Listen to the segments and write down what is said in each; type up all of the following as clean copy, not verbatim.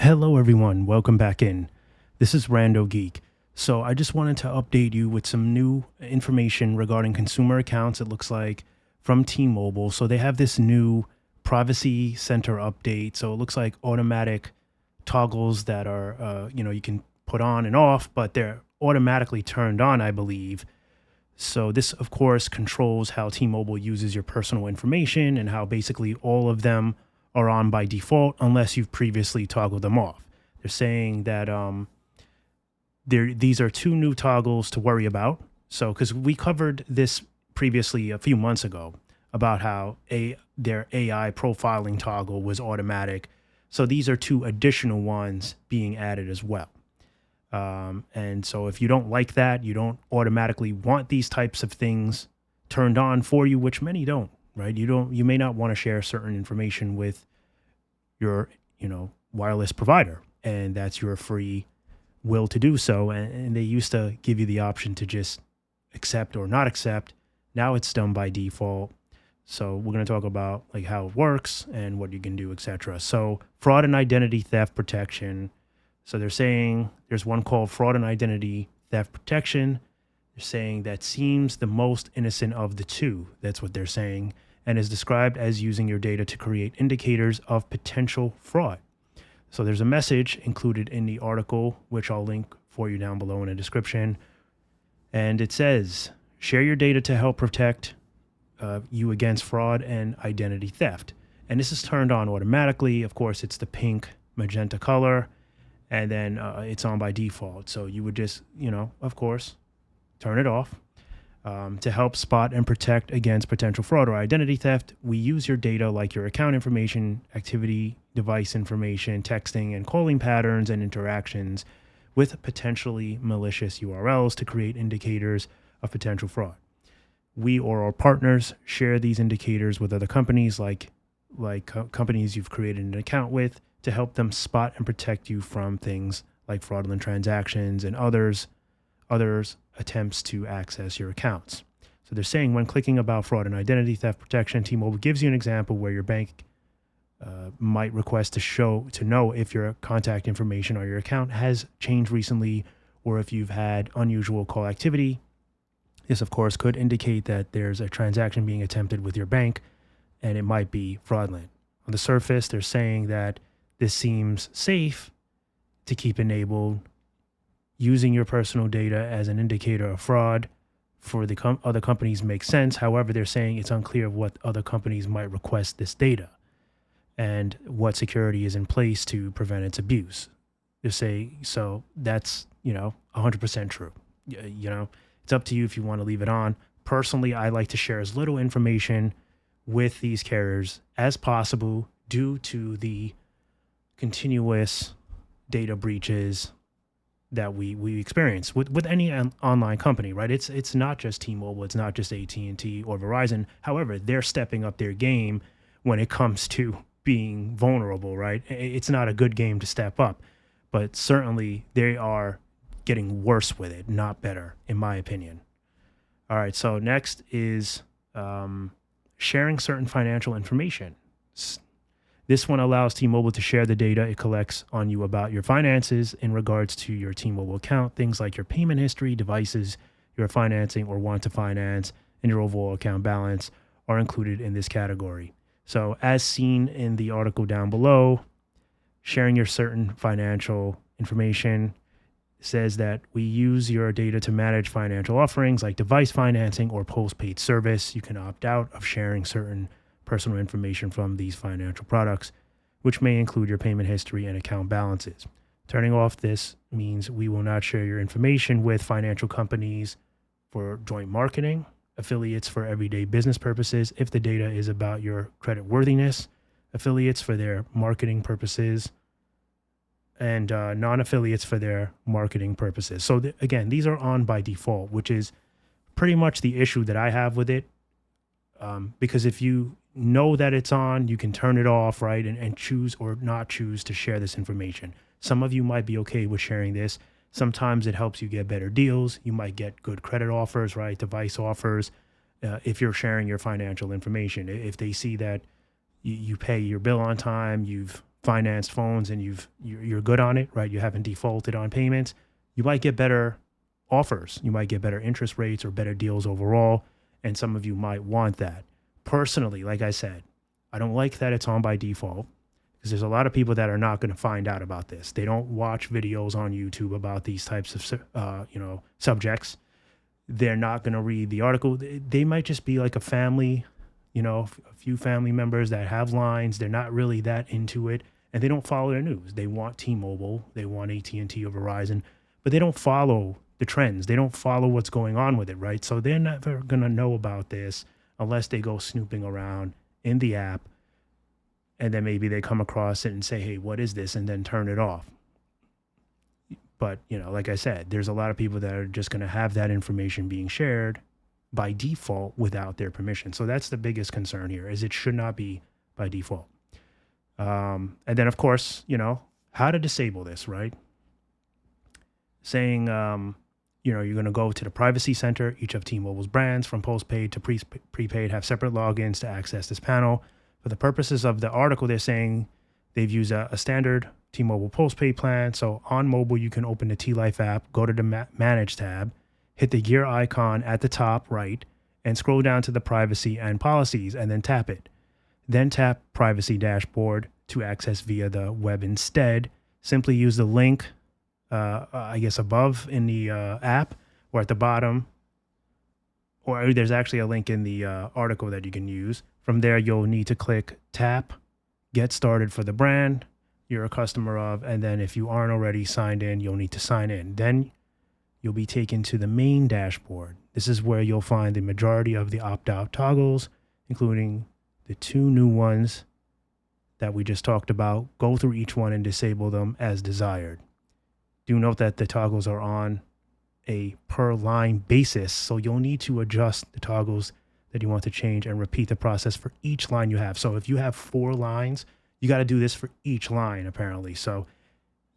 Hello, everyone. Welcome back in. This is RandoGEEK. So I just wanted to update you with some new information regarding consumer accounts. It looks like from T-Mobile. So they have this new privacy center update. So it looks like automatic toggles that are, you can put on and off, but they're automatically turned on, I believe. So this, of course, controls how T-Mobile uses your personal information and how basically all of them are on by default unless you've previously toggled them off. They're saying that these are two new toggles to worry about. So, because we covered this previously a few months ago about how their AI profiling toggle was automatic. So these are two additional ones being added as well. And so if you don't like that, you don't automatically want these types of things turned on for you, which many don't, right? You may not want to share certain information with your, wireless provider, and that's your free will to do so. And they used to give you the option to just accept or not accept. Now it's done by default. So we're going to talk about like how it works and what you can do, etc. So fraud and identity theft protection. So they're saying there's one called fraud and identity theft protection. They're saying that seems the most innocent of the two. That's what they're saying, and is described as using your data to create indicators of potential fraud. So there's a message included in the article, which I'll link for you down below in the description. And it says, share your data to help protect you against fraud and identity theft. And this is turned on automatically. Of course, it's the pink magenta color, and then it's on by default. So you would just, of course, turn it off. To help spot and protect against potential fraud or identity theft, we use your data like your account information, activity, device information, texting and calling patterns and interactions with potentially malicious URLs to create indicators of potential fraud. We or our partners share these indicators with other companies like companies you've created an account with to help them spot and protect you from things like fraudulent transactions and others attempts to access your accounts. So they're saying when clicking about fraud and identity theft protection, T-Mobile gives you an example where your bank might request to know if your contact information or your account has changed recently, or if you've had unusual call activity. This, of course, could indicate that there's a transaction being attempted with your bank, and it might be fraudulent. On the surface, they're saying that this seems safe to keep enabled. Using your personal data as an indicator of fraud for the other companies makes sense. However, they're saying it's unclear what other companies might request this data and what security is in place to prevent its abuse. They say, so that's, 100% true. It's up to you if you want to leave it on. Personally, I like to share as little information with these carriers as possible due to the continuous data breaches that we experience with any online company, right? It's not just T-Mobile, it's not just AT&T or Verizon. However, they're stepping up their game when it comes to being vulnerable, right? It's not a good game to step up, but certainly they are getting worse with it, not better, in my opinion. All right, so next is sharing certain financial information. This one allows T-Mobile to share the data it collects on you about your finances in regards to your T-Mobile account. Things like your payment history, devices you're financing or want to finance, and your overall account balance are included in this category. So as seen in the article down below, sharing your certain financial information says that we use your data to manage financial offerings like device financing or postpaid service. You can opt out of sharing certain personal information from these financial products, which may include your payment history and account balances. Turning off this means we will not share your information with financial companies for joint marketing, affiliates for everyday business purposes if the data is about your credit worthiness, affiliates for their marketing purposes, and non-affiliates for their marketing purposes. So again, these are on by default, which is pretty much the issue that I have with it. Because if you know that it's on, you can turn it off, right? And choose or not choose to share this information. Some of you might be okay with sharing this. Sometimes it helps you get better deals. You might get good credit offers, right? Device offers, if you're sharing your financial information. If they see that you pay your bill on time, you've financed phones and you're good on it, right? You haven't defaulted on payments. You might get better offers. You might get better interest rates or better deals overall. And some of you might want that. Personally, like I said, I don't like that it's on by default because there's a lot of people that are not going to find out about this. They don't watch videos on YouTube about these types of, subjects. They're not going to read the article. They might just be like a family, a few family members that have lines. They're not really that into it, and they don't follow their news. They want T-Mobile, they want AT&T or Verizon, but they don't follow the trends. They don't follow what's going on with it, right? So they're never going to know about this unless they go snooping around in the app, and then maybe they come across it and say, hey, what is this? And then turn it off. But, like I said, there's a lot of people that are just going to have that information being shared by default without their permission. So that's the biggest concern here, is it should not be by default. And then, of course, how to disable this, right? Saying, you're going to go to the privacy center. Each of T-Mobile's brands from postpaid to prepaid have separate logins to access this panel. For the purposes of the article, they're saying they've used a standard T-Mobile postpaid plan. So on mobile, you can open the T-Life app, go to the Manage tab, hit the gear icon at the top right, and scroll down to the privacy and policies, and then tap it. Then tap Privacy Dashboard to access via the web instead. Simply use the link, above in the app or at the bottom, or there's actually a link in the article that you can use. From there, you'll need to click Tap, Get Started for the brand you're a customer of, and then if you aren't already signed in, you'll need to sign in. Then you'll be taken to the main dashboard. This is where you'll find the majority of the opt-out toggles, including the 2 new ones that we just talked about. Go through each one and disable them as desired. Do note that the toggles are on a per line basis, so you'll need to adjust the toggles that you want to change and repeat the process for each line you have. So if you have 4 lines, you got to do this for each line, apparently. So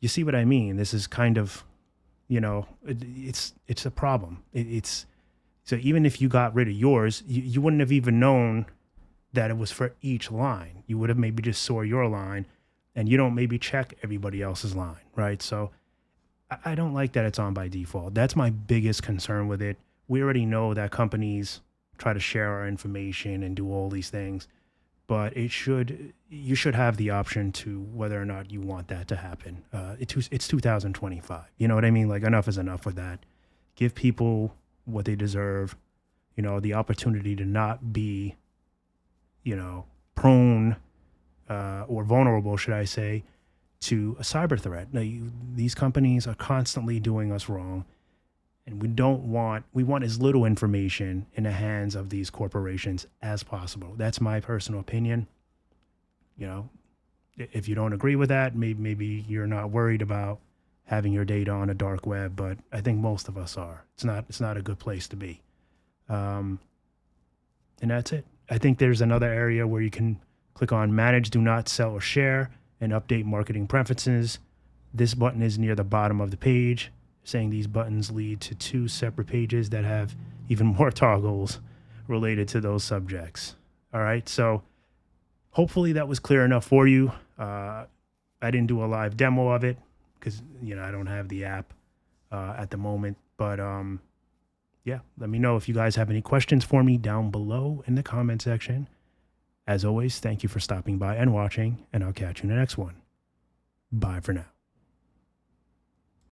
you see what I mean? This is kind of, it's a problem. So even if you got rid of yours, you wouldn't have even known that it was for each line. You would have maybe just saw your line, and you don't maybe check everybody else's line, right? So I don't like that it's on by default. That's my biggest concern with it. We already know that companies try to share our information and do all these things, but you should have the option to whether or not you want that to happen. It's 2025. You know what I mean? Like, enough is enough with that. Give people what they deserve, the opportunity to not be, prone or vulnerable, should I say, to a cyber threat. Now, these companies are constantly doing us wrong, and we want as little information in the hands of these corporations as possible. That's my personal opinion. If you don't agree with that, maybe you're not worried about having your data on a dark web, but I think most of us are. It's not a good place to be. And that's it. I think there's another area where you can click on Manage, Do Not Sell or Share, and Update Marketing Preferences. This button is near the bottom of the page, saying these buttons lead to 2 separate pages that have even more toggles related to those subjects. All right, so hopefully that was clear enough for you. I didn't do a live demo of it because, I don't have the app at the moment. But let me know if you guys have any questions for me down below in the comment section. As always, thank you for stopping by and watching, and I'll catch you in the next one. Bye for now.